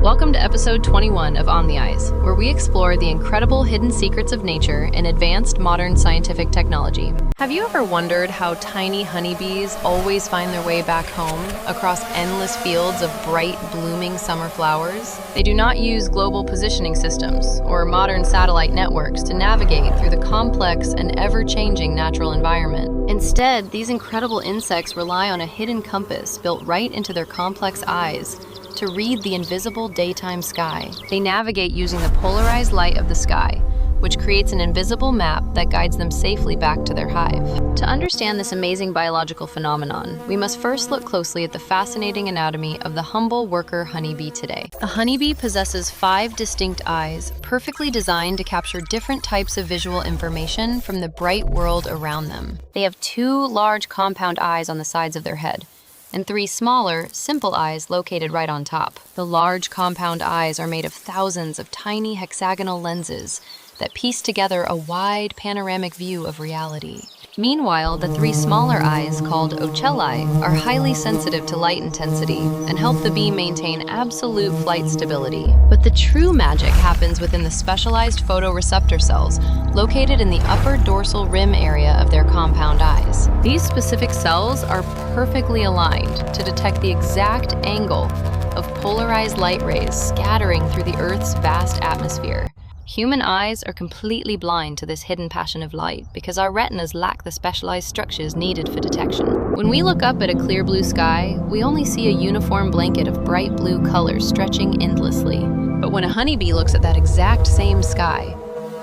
Welcome to episode 21 of Omni, where we explore the incredible hidden secrets of nature in advanced modern scientific technology. Have you ever wondered how tiny honeybees always find their way back home across endless fields of bright, blooming summer flowers? They do not use global positioning systems or modern satellite networks to navigate through the complex and ever-changing natural environment. Instead, these incredible insects rely on a hidden compass built right into their complex eyes to read the invisible daytime sky. They navigate using the polarized light of the sky, which creates an invisible map that guides them safely back to their hive. To understand this amazing biological phenomenon, we must first look closely at the fascinating anatomy of the humble worker honeybee today. A honeybee possesses 5 distinct eyes, perfectly designed to capture different types of visual information from the bright world around them. They have 2 large compound eyes on the sides of their head, and 3 smaller, simple eyes located right on top. The large compound eyes are made of thousands of tiny hexagonal lenses that piece together a wide panoramic view of reality. Meanwhile, the 3 smaller eyes, called ocelli, are highly sensitive to light intensity and help the bee maintain absolute flight stability. But the true magic happens within the specialized photoreceptor cells located in the upper dorsal rim area of their compound eyes. These specific cells are perfectly aligned to detect the exact angle of polarized light rays scattering through the Earth's vast atmosphere. Human eyes are completely blind to this hidden passion of light because our retinas lack the specialized structures needed for detection. When we look up at a clear blue sky, we only see a uniform blanket of bright blue colors stretching endlessly. But when a honeybee looks at that exact same sky,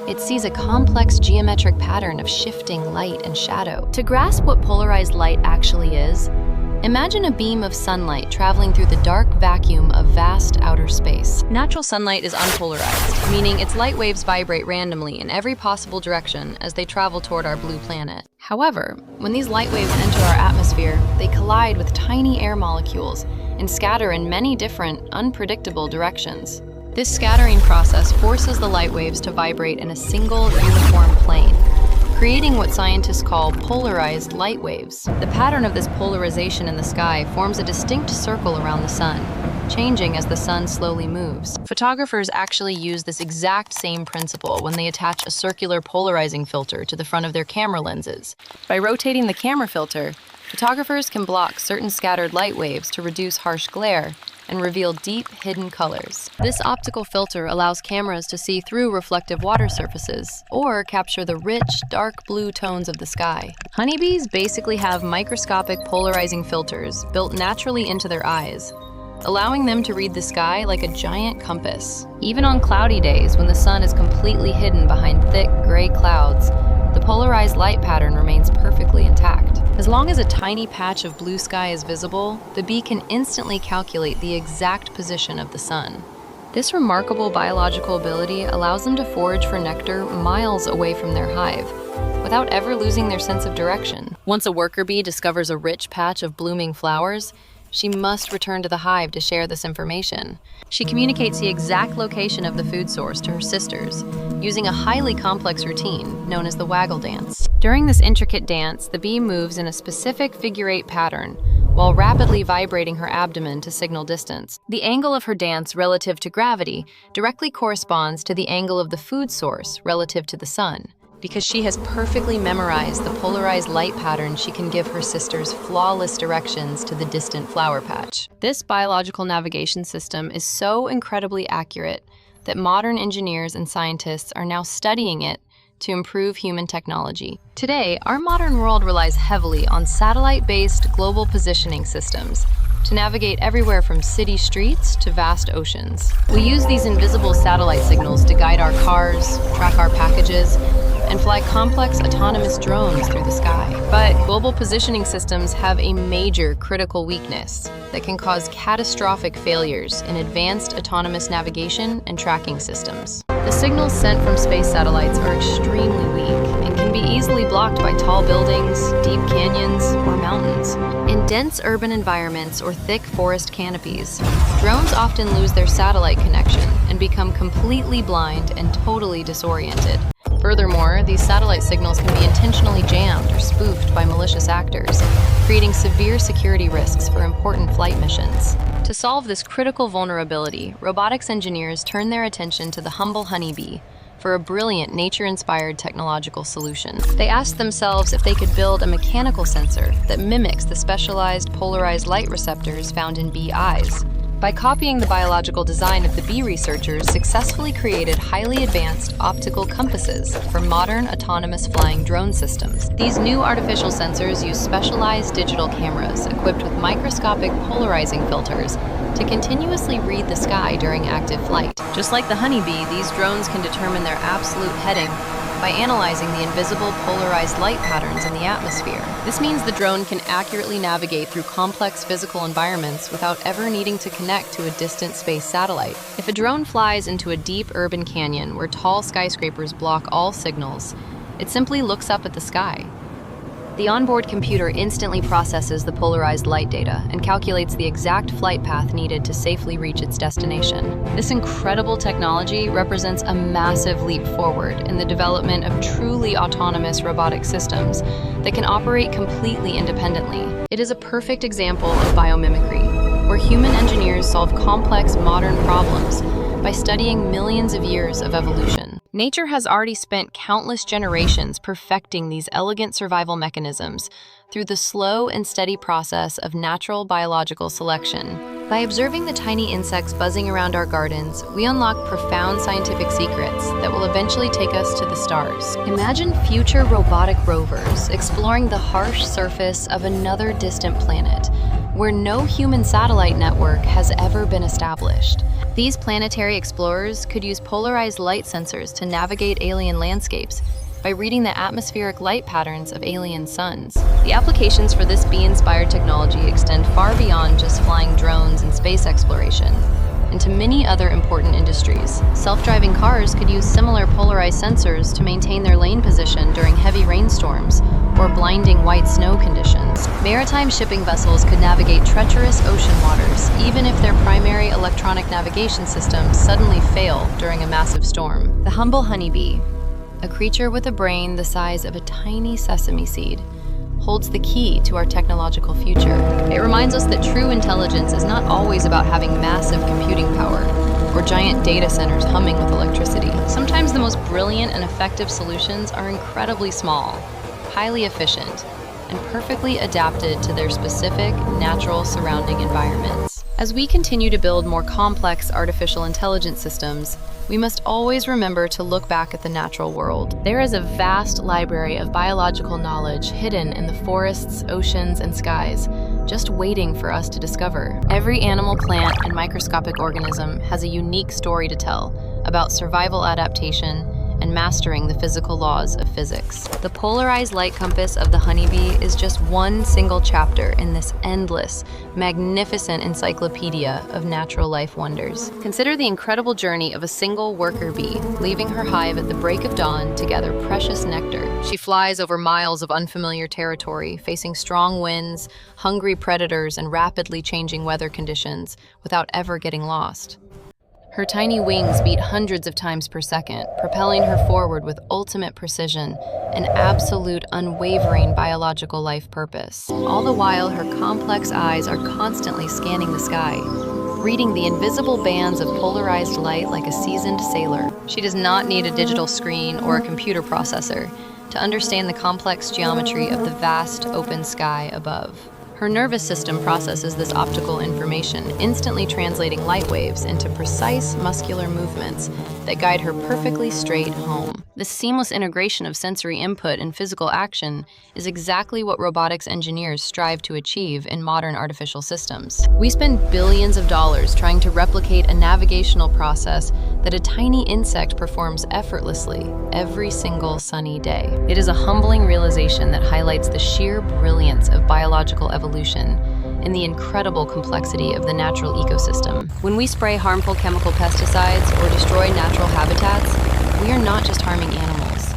it sees a complex geometric pattern of shifting light and shadow. To grasp what polarized light actually is, imagine a beam of sunlight traveling through the dark vacuum of vast outer space. Natural sunlight is unpolarized, meaning its light waves vibrate randomly in every possible direction as they travel toward our blue planet. However, when these light waves enter our atmosphere, they collide with tiny air molecules and scatter in many different, unpredictable directions. This scattering process forces the light waves to vibrate in a single, uniform plane, creating what scientists call polarized light waves. The pattern of this polarization in the sky forms a distinct circle around the sun, changing as the sun slowly moves. Photographers actually use this exact same principle when they attach a circular polarizing filter to the front of their camera lenses. By rotating the camera filter, photographers can block certain scattered light waves to reduce harsh glare and reveal deep, hidden colors. This optical filter allows cameras to see through reflective water surfaces or capture the rich, dark blue tones of the sky. Honeybees basically have microscopic polarizing filters built naturally into their eyes, allowing them to read the sky like a giant compass. Even on cloudy days when the sun is completely hidden behind thick, gray clouds, the polarized light pattern remains perfectly intact. As long as a tiny patch of blue sky is visible, the bee can instantly calculate the exact position of the sun. This remarkable biological ability allows them to forage for nectar miles away from their hive, without ever losing their sense of direction. Once a worker bee discovers a rich patch of blooming flowers, she must return to the hive to share this information. She communicates the exact location of the food source to her sisters, using a highly complex routine known as the waggle dance. During this intricate dance, the bee moves in a specific figure-8 pattern, while rapidly vibrating her abdomen to signal distance. The angle of her dance relative to gravity directly corresponds to the angle of the food source relative to the sun. Because she has perfectly memorized the polarized light pattern, she can give her sisters flawless directions to the distant flower patch. This biological navigation system is so incredibly accurate that modern engineers and scientists are now studying it to improve human technology. Today, our modern world relies heavily on satellite-based global positioning systems to navigate everywhere from city streets to vast oceans. We use these invisible satellite signals to guide our cars, track our packages, and fly complex autonomous drones through the sky. But global positioning systems have a major critical weakness that can cause catastrophic failures in advanced autonomous navigation and tracking systems. The signals sent from space satellites are extremely weak and can be easily blocked by tall buildings, deep canyons, or mountains. In dense urban environments or thick forest canopies, drones often lose their satellite connection and become completely blind and totally disoriented. Furthermore, these satellite signals can be intentionally jammed or spoofed by malicious actors, creating severe security risks for important flight missions. To solve this critical vulnerability, robotics engineers turn their attention to the humble honeybee for a brilliant nature-inspired technological solution. They asked themselves if they could build a mechanical sensor that mimics the specialized polarized light receptors found in bee eyes. By copying the biological design of the bee researchers successfully created highly advanced optical compasses for modern autonomous flying drone systems. These new artificial sensors use specialized digital cameras equipped with microscopic polarizing filters to continuously read the sky during active flight. Just like the honeybee, these drones can determine their absolute heading by analyzing the invisible polarized light patterns in the atmosphere. This means the drone can accurately navigate through complex physical environments without ever needing to connect to a distant space satellite. If a drone flies into a deep urban canyon where tall skyscrapers block all signals, it simply looks up at the sky. The onboard computer instantly processes the polarized light data and calculates the exact flight path needed to safely reach its destination. This incredible technology represents a massive leap forward in the development of truly autonomous robotic systems that can operate completely independently. It is a perfect example of biomimicry, where human engineers solve complex modern problems by studying millions of years of evolution. Nature has already spent countless generations perfecting these elegant survival mechanisms through the slow and steady process of natural biological selection. By observing the tiny insects buzzing around our gardens, we unlock profound scientific secrets that will eventually take us to the stars. Imagine future robotic rovers exploring the harsh surface of another distant planet, where no human satellite network has ever been established. These planetary explorers could use polarized light sensors to navigate alien landscapes by reading the atmospheric light patterns of alien suns. The applications for this bee-inspired technology extend far beyond just flying drones and space exploration into many other important industries. Self-driving cars could use similar polarized sensors to maintain their lane position during heavy rainstorms or blinding white snow conditions. Maritime shipping vessels could navigate treacherous ocean waters, even if their primary electronic navigation systems suddenly fail during a massive storm. The humble honeybee, a creature with a brain the size of a tiny sesame seed, holds the key to our technological future. It reminds us that true intelligence is not always about having massive computing power or giant data centers humming with electricity. Sometimes the most brilliant and effective solutions are incredibly small, highly efficient, and perfectly adapted to their specific, natural surrounding environments. As we continue to build more complex artificial intelligence systems, we must always remember to look back at the natural world. There is a vast library of biological knowledge hidden in the forests, oceans, and skies, just waiting for us to discover. Every animal, plant, and microscopic organism has a unique story to tell about survival adaptation and mastering the physical laws of physics. The polarized light compass of the honeybee is just one single chapter in this endless, magnificent encyclopedia of natural life wonders. Consider the incredible journey of a single worker bee, leaving her hive at the break of dawn to gather precious nectar. She flies over miles of unfamiliar territory, facing strong winds, hungry predators, and rapidly changing weather conditions without ever getting lost. Her tiny wings beat hundreds of times per second, propelling her forward with ultimate precision and absolute unwavering biological life purpose. All the while, her complex eyes are constantly scanning the sky, reading the invisible bands of polarized light like a seasoned sailor. She does not need a digital screen or a computer processor to understand the complex geometry of the vast open sky above. Her nervous system processes this optical information, instantly translating light waves into precise muscular movements that guide her perfectly straight home. This seamless integration of sensory input and physical action is exactly what robotics engineers strive to achieve in modern artificial systems. We spend billions of dollars trying to replicate a navigational process that a tiny insect performs effortlessly every single sunny day. It is a humbling realization that highlights the sheer brilliance of biological evolution and the incredible complexity of the natural ecosystem. When we spray harmful chemical pesticides or destroy natural habitats, we are not just harming animals.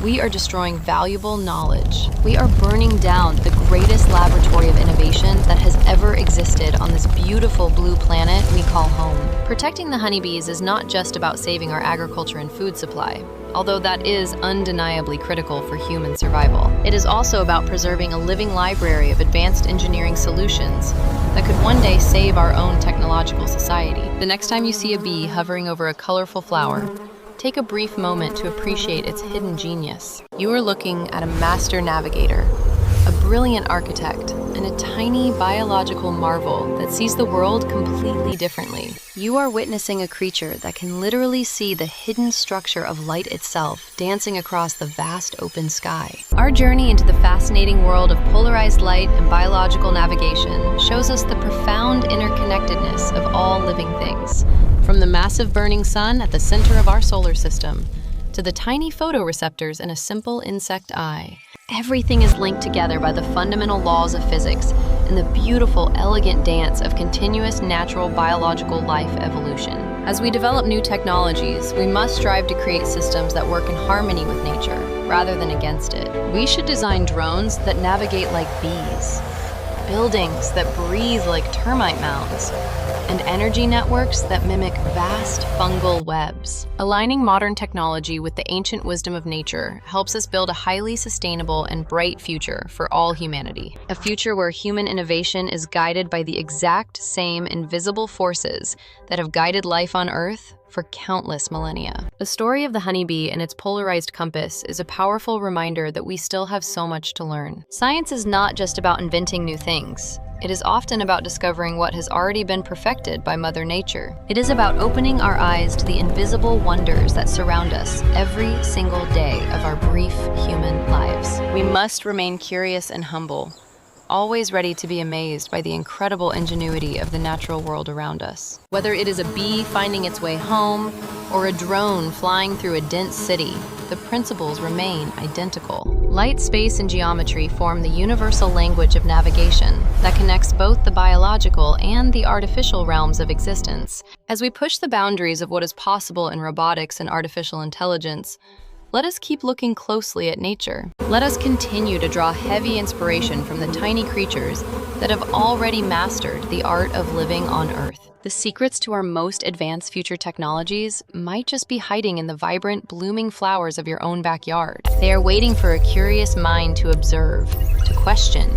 We are destroying valuable knowledge. We are burning down the greatest laboratory of innovation that has ever existed on this beautiful blue planet we call home. Protecting the honeybees is not just about saving our agriculture and food supply. although that is undeniably critical for human survival. It is also about preserving a living library of advanced engineering solutions that could one day save our own technological society. The next time you see a bee hovering over a colorful flower, take a brief moment to appreciate its hidden genius. You are looking at a master navigator, a brilliant architect, and a tiny biological marvel that sees the world completely differently. You are witnessing a creature that can literally see the hidden structure of light itself dancing across the vast open sky. Our journey into the fascinating world of polarized light and biological navigation shows us the profound interconnectedness of all living things, from the massive burning sun at the center of our solar system to the tiny photoreceptors in a simple insect eye. Everything is linked together by the fundamental laws of physics and the beautiful, elegant dance of continuous natural biological life evolution. As we develop new technologies, we must strive to create systems that work in harmony with nature, rather than against it. We should design drones that navigate like bees, buildings that breathe like termite mounds, and energy networks that mimic vast fungal webs. Aligning modern technology with the ancient wisdom of nature helps us build a highly sustainable and bright future for all humanity. A future where human innovation is guided by the exact same invisible forces that have guided life on Earth for countless millennia. The story of the honeybee and its polarized compass is a powerful reminder that we still have so much to learn. Science is not just about inventing new things. It is often about discovering what has already been perfected by Mother Nature. It is about opening our eyes to the invisible wonders that surround us every single day of our brief human lives. We must remain curious and humble, always ready to be amazed by the incredible ingenuity of the natural world around us. Whether it is a bee finding its way home or a drone flying through a dense city, the principles remain identical. Light, space, and geometry form the universal language of navigation that connects both the biological and the artificial realms of existence. As we push the boundaries of what is possible in robotics and artificial intelligence, let us keep looking closely at nature. Let us continue to draw heavy inspiration from the tiny creatures that have already mastered the art of living on Earth. The secrets to our most advanced future technologies might just be hiding in the vibrant, blooming flowers of your own backyard. They are waiting for a curious mind to observe, to question,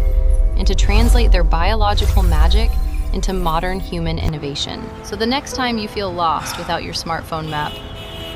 and to translate their biological magic into modern human innovation. So the next time you feel lost without your smartphone map,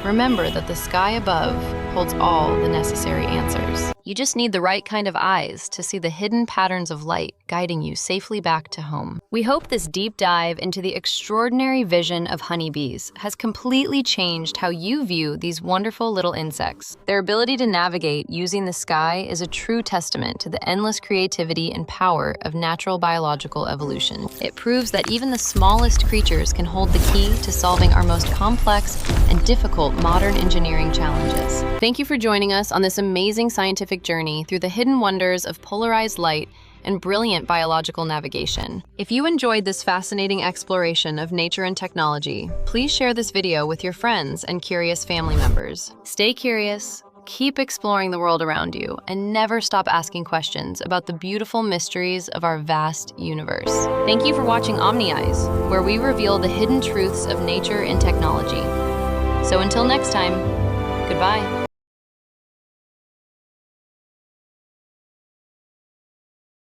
remember that the sky above holds all the necessary answers. You just need the right kind of eyes to see the hidden patterns of light guiding you safely back to home. We hope this deep dive into the extraordinary vision of honeybees has completely changed how you view these wonderful little insects. Their ability to navigate using the sky is a true testament to the endless creativity and power of natural biological evolution. It proves that even the smallest creatures can hold the key to solving our most complex and difficult modern engineering challenges. Thank you for joining us on this amazing scientific journey through the hidden wonders of polarized light and brilliant biological navigation. If you enjoyed this fascinating exploration of nature and technology, please share this video with your friends and curious family members. Stay curious, keep exploring the world around you, and never stop asking questions about the beautiful mysteries of our vast universe. Thank you for watching Omni Eyes, where we reveal the hidden truths of nature and technology. So until next time, goodbye.